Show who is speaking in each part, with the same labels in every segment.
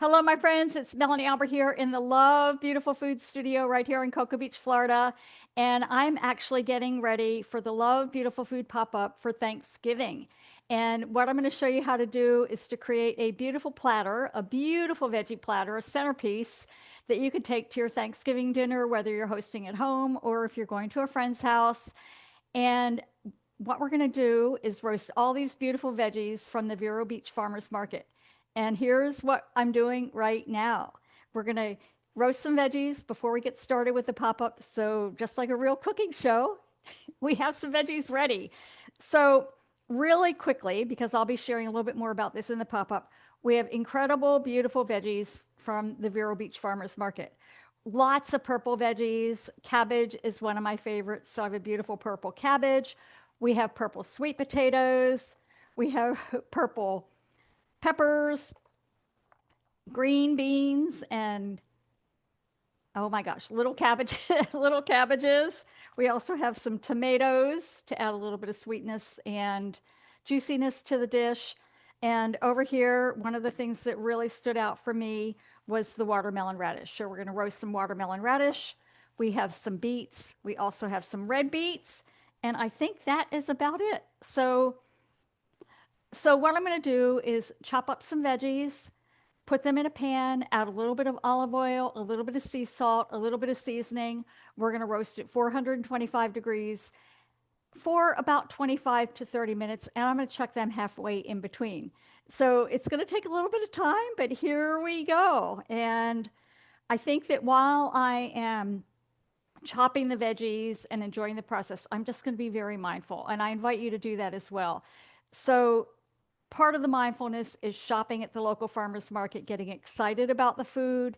Speaker 1: Hello, my friends. It's Melanie Albert here in the Love Beautiful Food Studio right here in Cocoa Beach, Florida. And I'm actually getting ready for the Love Beautiful Food pop-up for Thanksgiving. And what I'm going to show you how to do is to create a beautiful platter, a beautiful veggie platter, a centerpiece that you could take to your Thanksgiving dinner, whether you're hosting at home or if you're going to a friend's house. And what we're going to do is roast all these beautiful veggies from the Vero Beach Farmers Market. And here's what I'm doing right now. We're going to roast some veggies before we get started with the pop-up. So just like a real cooking show, we have some veggies ready. So really quickly, because I'll be sharing a little bit more about this in the pop-up, we have incredible, beautiful veggies from the Vero Beach Farmers Market. Lots of purple veggies. Cabbage is one of my favorites. So I have a beautiful purple cabbage. We have purple sweet potatoes. We have purple peppers, green beans, and oh my gosh, little cabbage, little cabbages. We also have some tomatoes to add a little bit of sweetness and juiciness to the dish. And over here, one of the things that really stood out for me was the watermelon radish. So we're going to roast some watermelon radish. We have some beets. We also have some red beets. And I think that is about it. So what I'm going to do is chop up some veggies, put them in a pan, add a little bit of olive oil, a little bit of sea salt, a little bit of seasoning. We're going to roast it 425 degrees for about 25 to 30 minutes, and I'm going to chuck them halfway in between. So it's going to take a little bit of time, but here we go. And I think that while I am chopping the veggies and enjoying the process, I'm just going to be very mindful, and I invite you to do that as well. So part of the mindfulness is shopping at the local farmers market, getting excited about the food.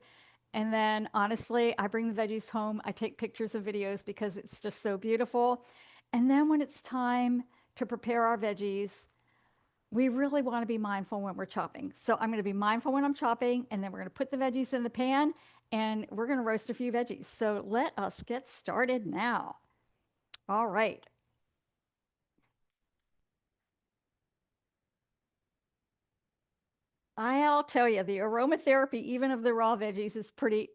Speaker 1: And then honestly, I bring the veggies home. I take pictures and videos because it's just so beautiful. And then when it's time to prepare our veggies, we really want to be mindful when we're chopping. So I'm going to be mindful when I'm chopping, and then we're going to put the veggies in the pan and we're going to roast a few veggies. So let us get started now. All right. I'll tell you, the aromatherapy, even of the raw veggies, is pretty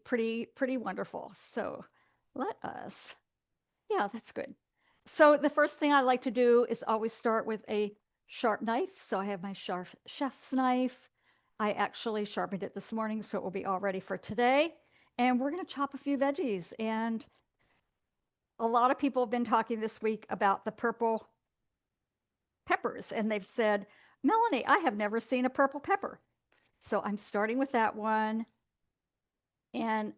Speaker 1: wonderful. So let us, yeah, that's good. So the first thing I like to do is always start with a sharp knife. So I have my sharp chef's knife. I actually sharpened it this morning, so it will be all ready for today. And we're going to chop a few veggies. And a lot of people have been talking this week about the purple peppers, and they've said, Melanie, I have never seen a purple pepper. So I'm starting with that one. And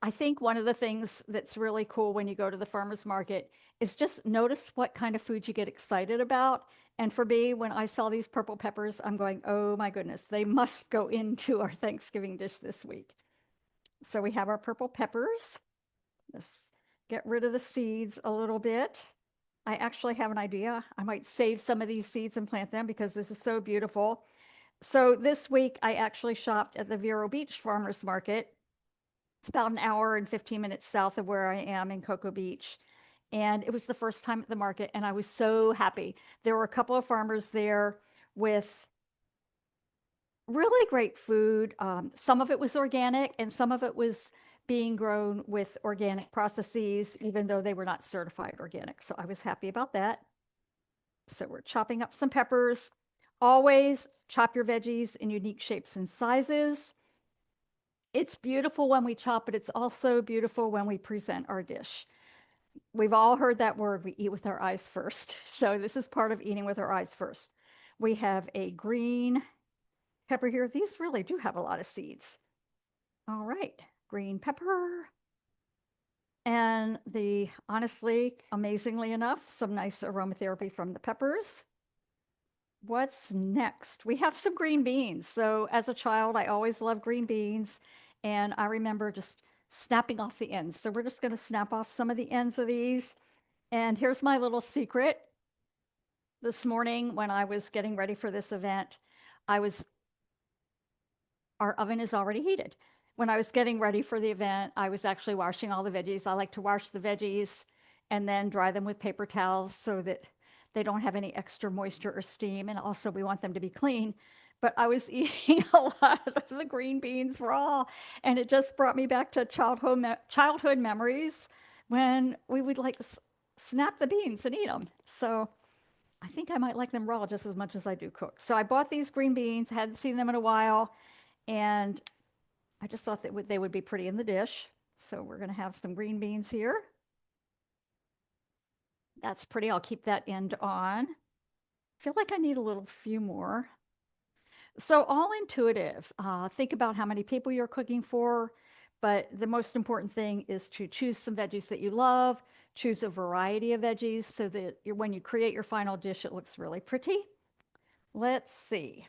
Speaker 1: I think one of the things that's really cool when you go to the farmer's market is just notice what kind of food you get excited about. And for me, when I saw these purple peppers, I'm going, oh my goodness, they must go into our Thanksgiving dish this week. So we have our purple peppers. Let's get rid of the seeds a little bit. I actually have an idea. I might save some of these seeds and plant them because this is so beautiful. So this week, I actually shopped at the Vero Beach Farmers Market. It's about an hour and 15 minutes south of where I am in Cocoa Beach. And it was the first time at the market, and I was so happy. There were a couple of farmers there with really great food. Some of it was organic, and some of it was being grown with organic processes, even though they were not certified organic. So I was happy about that. So we're chopping up some peppers. Always chop your veggies in unique shapes and sizes. It's beautiful when we chop, but it's also beautiful when we present our dish. We've all heard that word, we eat with our eyes first. So this is part of eating with our eyes first. We have a green pepper here. These really do have a lot of seeds. All right, green pepper. And honestly, amazingly enough, some nice aromatherapy from the peppers. What's next? We have some green beans. So as a child, I always loved green beans. And I remember just snapping off the ends. So we're just going to snap off some of the ends of these. And here's my little secret. This morning, when I was getting ready for this event, our oven is already heated. When I was getting ready for the event, I was actually washing all the veggies. I like to wash the veggies and then dry them with paper towels so that they don't have any extra moisture or steam. And also, we want them to be clean. but I was eating a lot of the green beans raw, and it just brought me back to childhood memories when we would like snap the beans and eat them. So I think I might like them raw just as much as I do cooked. So I bought these green beans, hadn't seen them in a while, and I just thought that they would be pretty in the dish. So we're going to have some green beans here. That's pretty. I'll keep that end on. Feel like I need a little few more. So all intuitive. Think about how many people you're cooking for, but the most important thing is to choose some veggies that you love, choose a variety of veggies so that when you create your final dish, it looks really pretty. Let's see.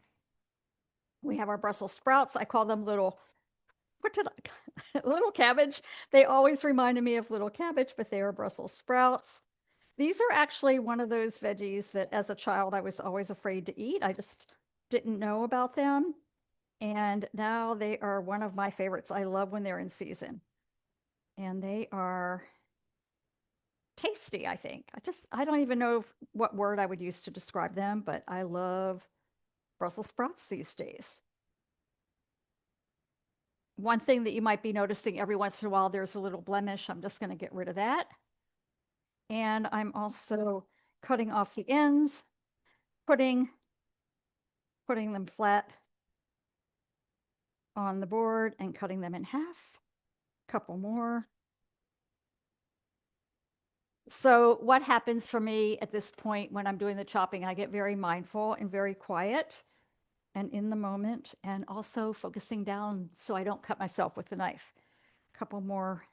Speaker 1: We have our Brussels sprouts. I call them little, what did I, little cabbage. They always reminded me of little cabbage, but they are Brussels sprouts. These are actually one of those veggies that as a child I was always afraid to eat. I just didn't know about them. And now they are one of my favorites. I love when they're in season. And they are tasty, I think. I don't even know what word I would use to describe them, but I love Brussels sprouts these days. One thing that you might be noticing every once in a while, there's a little blemish. I'm just going to get rid of that. And I'm also cutting off the ends, putting them flat on the board and cutting them in half. Couple more. So what happens for me at this point when I'm doing the chopping, I get very mindful and very quiet and in the moment, and also focusing down so I don't cut myself with the knife. Couple more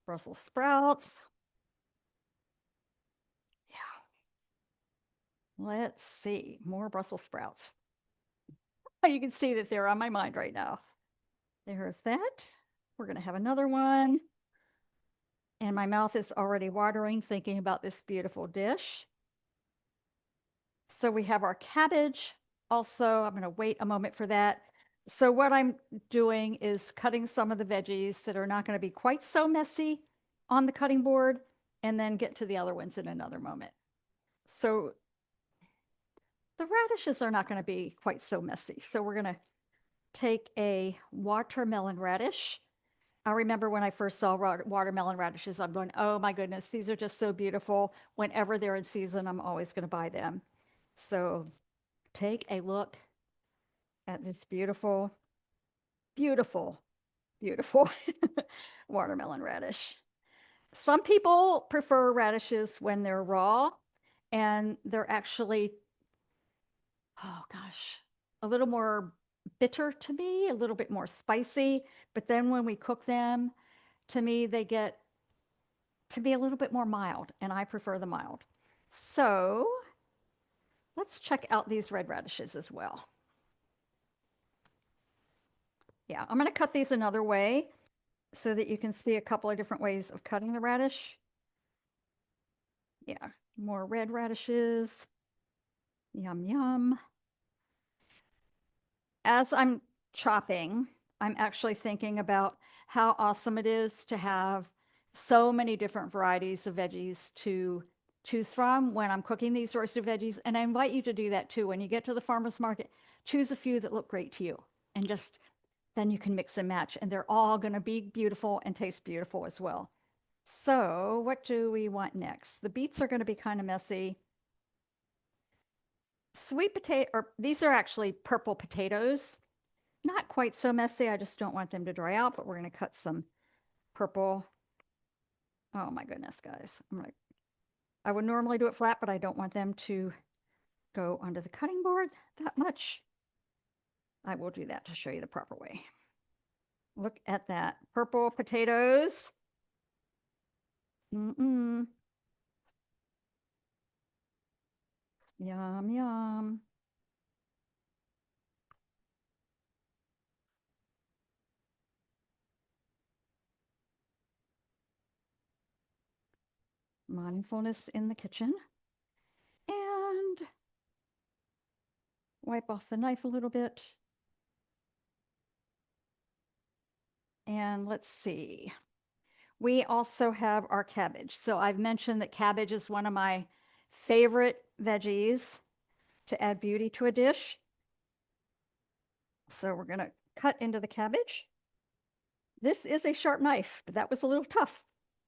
Speaker 1: Brussels sprouts. Yeah. Let's see, more Brussels sprouts. You can see that they're on my mind right now. There's that. We're going to have another one. And my mouth is already watering thinking about this beautiful dish. So we have our cabbage. Also, I'm going to wait a moment for that. So what I'm doing is cutting some of the veggies that are not going to be quite so messy on the cutting board, and then get to the other ones in another moment. So the radishes are not going to be quite so messy. So we're going to take a watermelon radish. I remember when I first saw watermelon radishes, I'm going, oh my goodness, these are just so beautiful. Whenever they're in season, I'm always going to buy them. So take a look at this beautiful, beautiful, beautiful watermelon radish. Some people prefer radishes when they're raw, and they're actually, oh gosh, a little more bitter to me, a little bit more spicy. But then when we cook them, to me, they get to be a little bit more mild, and I prefer the mild. So let's check out these red radishes as well. Yeah, I'm going to cut these another way so that you can see a couple of different ways of cutting the radish. Yeah, more red radishes. Yum, yum. As I'm chopping, I'm actually thinking about how awesome it is to have so many different varieties of veggies to choose from when I'm cooking these roasted veggies. And I invite you to do that too. When you get to the farmer's market, choose a few that look great to you, and just then you can mix and match, and they're all going to be beautiful and taste beautiful as well. So what do we want next? The beets are going to be kind of messy. Sweet potato, or these are actually purple potatoes. Not quite so messy. I just don't want them to dry out, but we're going to cut some purple. Oh my goodness, guys. I would normally do it flat, but I don't want them to go onto the cutting board that much. I will do that to show you the proper way. Look at that. Purple potatoes. Mm-mm. Yum, yum. Mindfulness in the kitchen. And wipe off the knife a little bit. And let's see. We also have our cabbage. So I've mentioned that cabbage is one of my favorite veggies to add beauty to a dish. So we're going to cut into the cabbage. This is a sharp knife, but that was a little tough.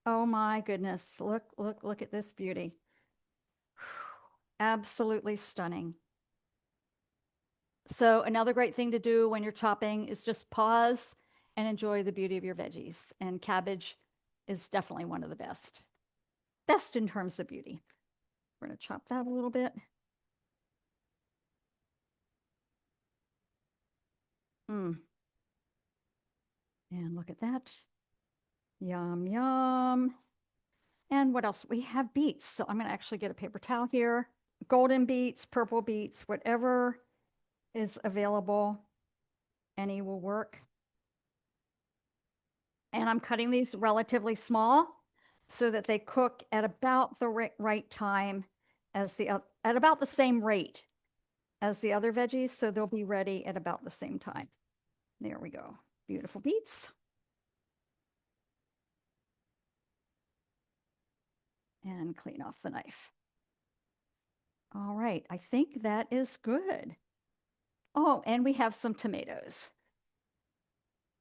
Speaker 1: Oh my goodness. Look at this beauty. Absolutely stunning. So another great thing to do when you're chopping is just pause and enjoy the beauty of your veggies. And cabbage is definitely one of the best. Best in terms of beauty. We're going to chop that a little bit. And look at that. Yum, yum. And what else? We have beets. So I'm going to actually get a paper towel here. Golden beets, purple beets, whatever is available. Any will work. And I'm cutting these relatively small so that they cook at about the right time as at about the same rate as the other veggies. So they'll be ready at about the same time. There we go. Beautiful beets. And clean off the knife. All right, I think that is good. Oh, and we have some tomatoes.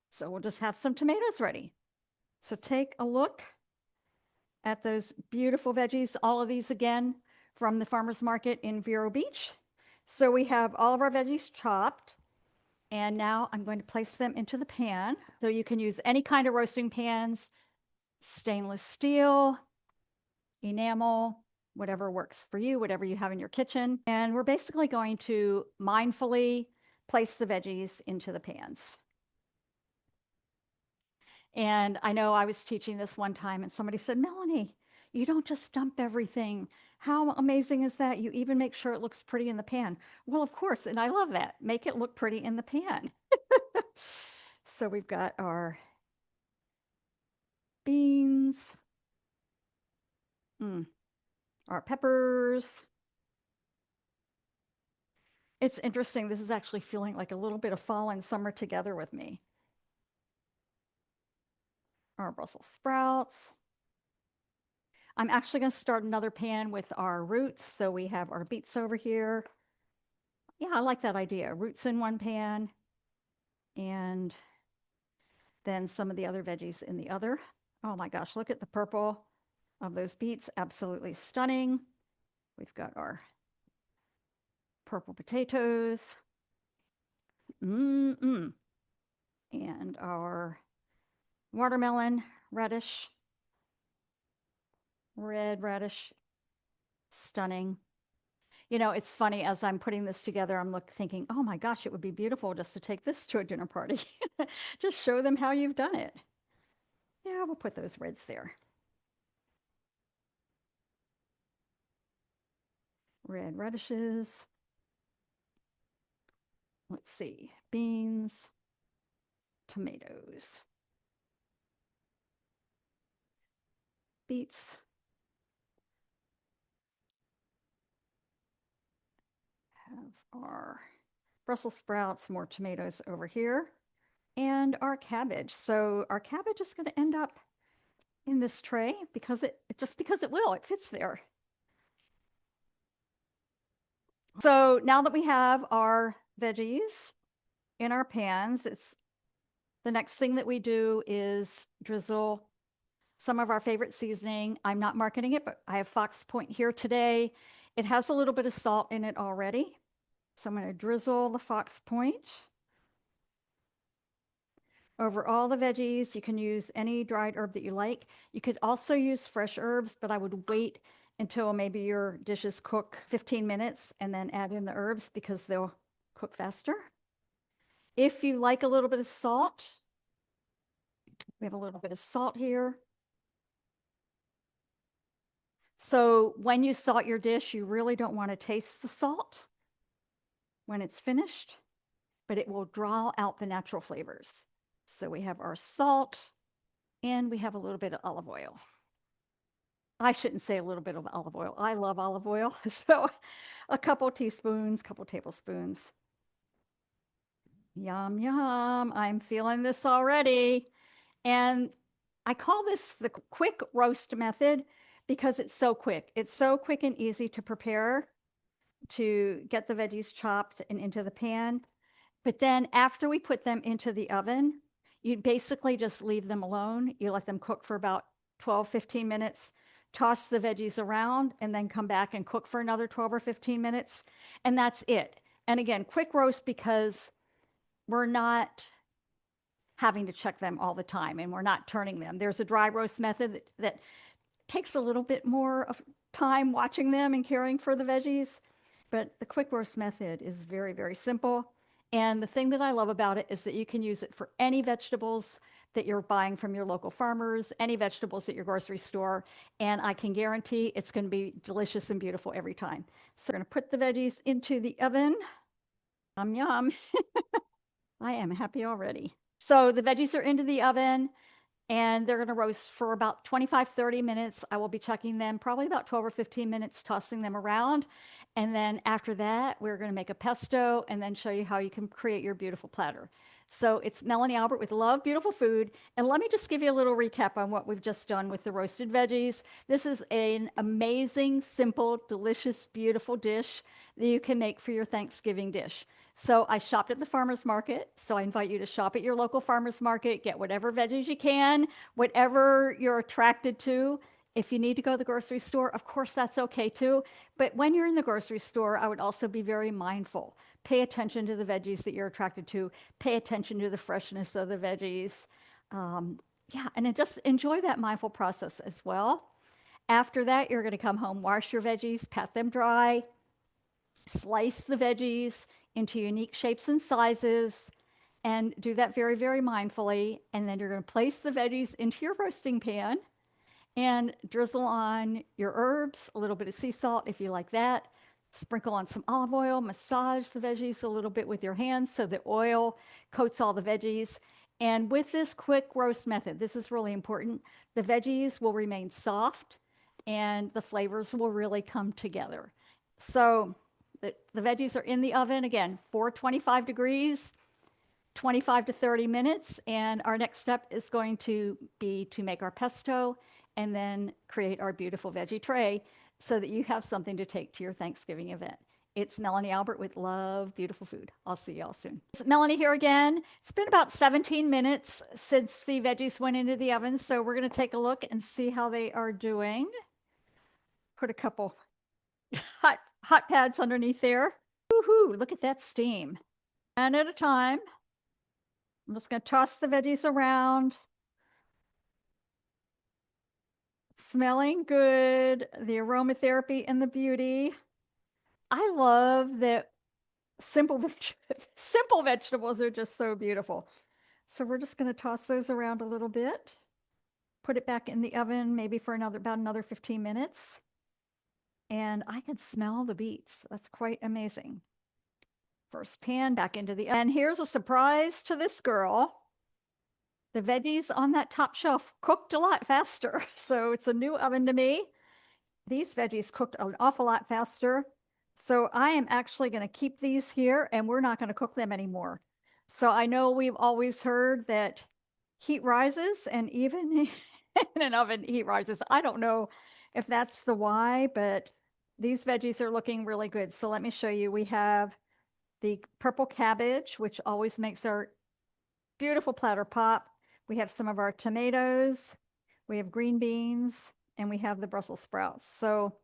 Speaker 1: So we'll just have some tomatoes ready. So take a look at those beautiful veggies, all of these again from the farmer's market in Vero Beach. So we have all of our veggies chopped, and now I'm going to place them into the pan. So you can use any kind of roasting pans, stainless steel, enamel, whatever works for you, whatever you have in your kitchen. And we're basically going to mindfully place the veggies into the pans. And I know I was teaching this one time and somebody said, Melanie, you don't just dump everything. How amazing is that? You even make sure it looks pretty in the pan. Well, of course, and I love that. Make it look pretty in the pan. So we've got our beans, our peppers. It's interesting. This is actually feeling like a little bit of fall and summer together with me. Our Brussels sprouts. I'm actually going to start another pan with our roots. So we have our beets over here. Yeah, I like that idea. Roots in one pan and then some of the other veggies in the other. Oh my gosh, look at the purple of those beets. Absolutely stunning. We've got our purple potatoes. And our watermelon radish. Red radish. Stunning. You know, it's funny as I'm putting this together, I'm thinking, oh my gosh, it would be beautiful just to take this to a dinner party. Just show them how you've done it. Yeah, we'll put those reds there. Red radishes. Let's see, beans, tomatoes, beets. Have our Brussels sprouts, more tomatoes over here, and our cabbage. So our cabbage is going to end up in this tray because just because it will, it fits there. So now that we have our veggies in our pans, the next thing that we do is drizzle some of our favorite seasoning. I'm not marketing it, but I have Fox Point here today. It has a little bit of salt in it already. So I'm going to drizzle the Fox Point over all the veggies. You can use any dried herb that you like. You could also use fresh herbs, but I would wait until maybe your dishes cook 15 minutes and then add in the herbs because they'll cook faster. If you like a little bit of salt, we have a little bit of salt here. So when you salt your dish, you really don't want to taste the salt when it's finished, but it will draw out the natural flavors. So we have our salt and we have a little bit of olive oil. I shouldn't say a little bit of olive oil. I love olive oil. So a couple teaspoons, couple tablespoons. Yum, yum. I'm feeling this already. And I call this the quick roast method because it's so quick. It's so quick and easy to prepare to get the veggies chopped and into the pan. But then after we put them into the oven, you basically just leave them alone. You let them cook for about 12, 15 minutes, toss the veggies around, and then come back and cook for another 12 or 15 minutes. And that's it. And again, quick roast because we're not having to check them all the time and we're not turning them. There's a dry roast method that takes a little bit more of time watching them and caring for the veggies. But the quick roast method is very, very simple. And the thing that I love about it is that you can use it for any vegetables that you're buying from your local farmers, any vegetables at your grocery store. And I can guarantee it's going to be delicious and beautiful every time. So we're going to put the veggies into the oven. Yum, yum. I am happy already. So the veggies are into the oven and they're going to roast for about 25, 30 minutes. I will be checking them probably about 12 or 15 minutes, tossing them around. And then after that, we're going to make a pesto and then show you how you can create your beautiful platter. So it's Melanie Albert with Love Beautiful Food. And let me just give you a little recap on what we've just done with the roasted veggies. This is an amazing, simple, delicious, beautiful dish that you can make for your Thanksgiving dish. So I shopped at the farmer's market. So I invite you to shop at your local farmer's market, get whatever veggies you can, whatever you're attracted to. If you need to go to the grocery store, of course, that's okay too. But when you're in the grocery store, I would also be very mindful. Pay attention to the veggies that you're attracted to. Pay attention to the freshness of the veggies. Yeah, and then just enjoy that mindful process as well. After that, you're going to come home, wash your veggies, pat them dry, slice the veggies into unique shapes and sizes, and do that very, very mindfully. And then you're going to place the veggies into your roasting pan and drizzle on your herbs, a little bit of sea salt if you like that. Sprinkle on some olive oil, massage the veggies a little bit with your hands so the oil coats all the veggies. And with this quick roast method, this is really important, the veggies will remain soft and the flavors will really come together. So the veggies are in the oven, again, 425 degrees, 25 to 30 minutes. And our next step is going to be to make our pesto and then create our beautiful veggie tray so that you have something to take to your Thanksgiving event. It's Melanie Albert with Love Beautiful Food. I'll see y'all soon. It's Melanie here again. It's been about 17 minutes since the veggies went into the oven, so we're going to take a look and see how they are doing. Put a couple hot pads underneath there. Woohoo, look at that steam. And at a time. I'm just going to toss the veggies around. Smelling good, the aromatherapy and the beauty. I love that simple vegetables are just so beautiful. So we're just going to toss those around a little bit. Put it back in the oven maybe for about another 15 minutes. And I can smell the beets. That's quite amazing. First pan back into the oven. And here's a surprise to this girl. The veggies on that top shelf cooked a lot faster. So it's a new oven to me. These veggies cooked an awful lot faster. So I am actually going to keep these here and we're not going to cook them anymore. So I know we've always heard that heat rises and even in an oven, heat rises. I don't know if that's the why, but these veggies are looking really good. So let me show you. We have the purple cabbage, which always makes our beautiful platter pop. We have some of our tomatoes, we have green beans, and we have the Brussels sprouts. So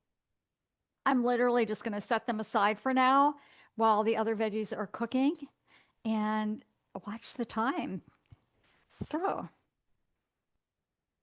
Speaker 1: I'm literally just going to set them aside for now while the other veggies are cooking and watch the time. So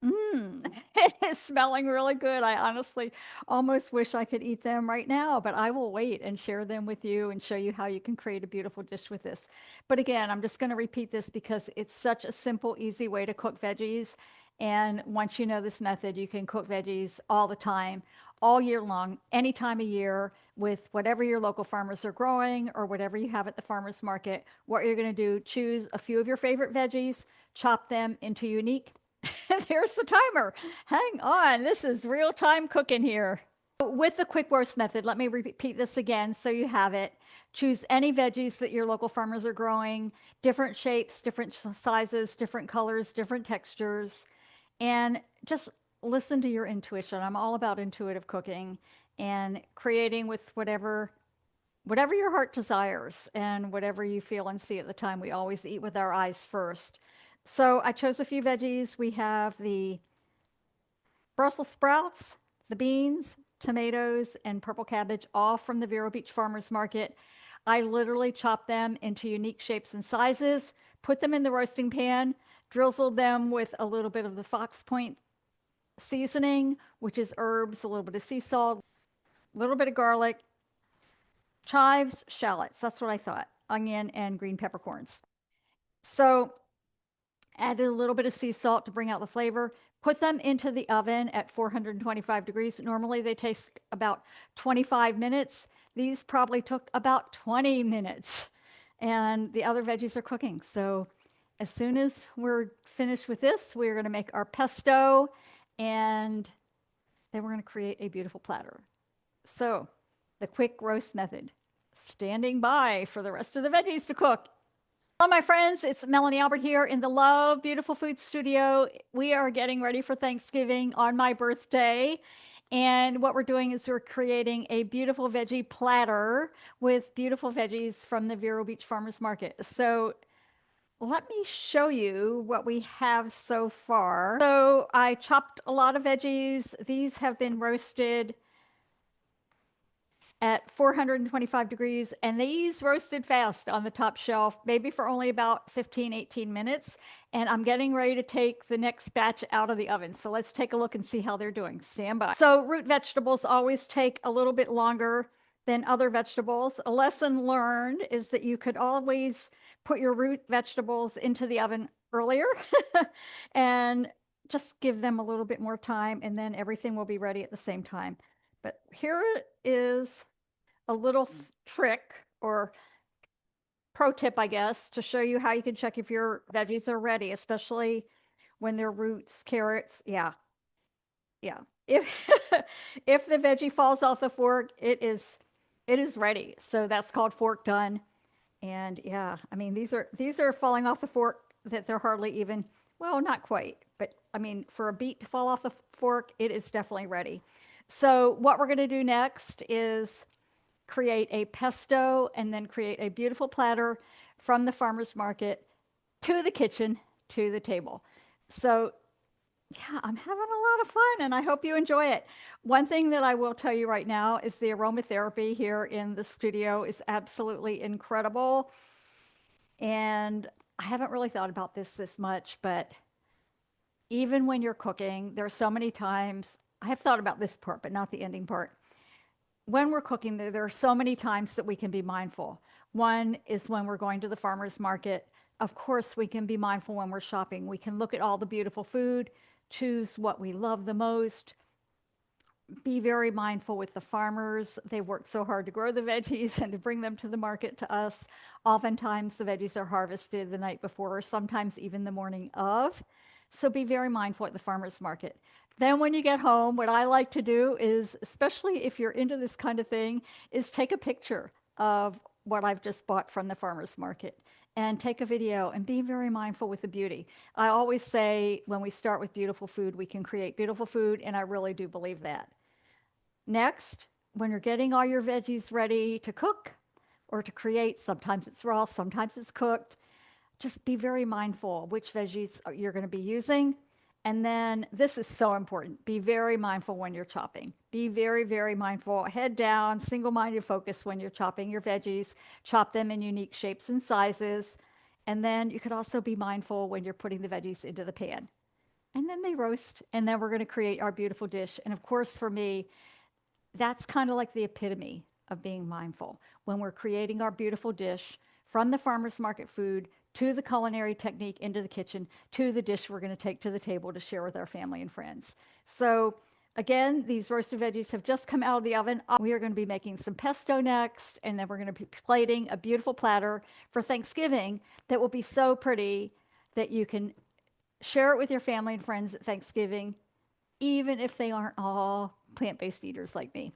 Speaker 1: it is smelling really good. I honestly almost wish I could eat them right now, but I will wait and share them with you and show you how you can create a beautiful dish with this. But again, I'm just going to repeat this because it's such a simple, easy way to cook veggies. And once you know this method, you can cook veggies all the time, all year long, any time of year with whatever your local farmers are growing or whatever you have at the farmer's market. What you're going to do, choose a few of your favorite veggies, chop them into unique. There's the timer. Hang on. This is real time cooking here. With the quick roast method, let me repeat this again so you have it. Choose any veggies that your local farmers are growing, different shapes, different sizes, different colors, different textures, and just listen to your intuition. I'm all about intuitive cooking and creating with whatever whatever your heart desires and whatever you feel and see at the time. We always eat with our eyes first. So I chose a few veggies. We have the Brussels sprouts, the beans, tomatoes, and purple cabbage, all from the Vero Beach Farmers Market. I literally chopped them into unique shapes and sizes, put them in the roasting pan, drizzled them with a little bit of the Fox Point seasoning, which is herbs, a little bit of sea salt, a little bit of garlic, chives, shallots. That's what I thought, onion, and green peppercorns. So added a little bit of sea salt to bring out the flavor. Put them into the oven at 425 degrees. Normally they taste about 25 minutes. These probably took about 20 minutes. And the other veggies are cooking. So as soon as we're finished with this, we're going to make our pesto, and then we're going to create a beautiful platter. So the quick roast method. Standing by for the rest of the veggies to cook. Hello, my friends. It's Melanie Albert here in the Love Beautiful Food Studio. We are getting ready for Thanksgiving on my birthday. And what we're doing is we're creating a beautiful veggie platter with beautiful veggies from the Vero Beach Farmers Market. So let me show you what we have so far. So I chopped a lot of veggies. These have been roasted at 425 degrees, and these roasted fast on the top shelf, maybe for only about 15, 18 minutes. And I'm getting ready to take the next batch out of the oven. So let's take a look and see how they're doing. Stand by. So root vegetables always take a little bit longer than other vegetables. A lesson learned is that you could always put your root vegetables into the oven earlier and just give them a little bit more time, and then everything will be ready at the same time. But here is a little trick or pro tip, I guess, to show you how you can check if your veggies are ready, especially when they're roots, carrots. Yeah. If if the veggie falls off the fork, it is ready. So that's called fork done. And yeah, I mean, these are falling off the fork that they're hardly even, well, not quite, but I mean, for a beet to fall off the fork, it is definitely ready. So what we're going to do next is create a pesto and then create a beautiful platter from the farmer's market to the kitchen to the table. So yeah, I'm having a lot of fun and I hope you enjoy it. One thing that I will tell you right now is the aromatherapy here in the studio is absolutely incredible. And I haven't really thought about this much, but even when you're cooking, there are so many times, I have thought about this part, but not the ending part. When we're cooking, there are so many times that we can be mindful. One is when we're going to the farmer's market. Of course, we can be mindful when we're shopping. We can look at all the beautiful food, choose what we love the most, be very mindful with the farmers. They work so hard to grow the veggies and to bring them to the market to us. Oftentimes, the veggies are harvested the night before, or sometimes even the morning of. So be very mindful at the farmer's market. Then when you get home, what I like to do is, especially if you're into this kind of thing, is take a picture of what I've just bought from the farmer's market and take a video and be very mindful with the beauty. I always say when we start with beautiful food, we can create beautiful food, and I really do believe that. Next, when you're getting all your veggies ready to cook or to create, sometimes it's raw, sometimes it's cooked, just be very mindful which veggies you're going to be using. And then this is so important. Be very mindful when you're chopping. Be very, very mindful. Head down, single-minded focus when you're chopping your veggies. Chop them in unique shapes and sizes. And then you could also be mindful when you're putting the veggies into the pan. And then they roast. And then we're going to create our beautiful dish. And of course, for me, that's kind of like the epitome of being mindful. When we're creating our beautiful dish from the farmer's market food to the culinary technique into the kitchen to the dish we're going to take to the table to share with our family and friends. So again, these roasted veggies have just come out of the oven. We are going to be making some pesto next, and then we're going to be plating a beautiful platter for Thanksgiving that will be so pretty that you can share it with your family and friends at Thanksgiving, even if they aren't all plant-based eaters like me.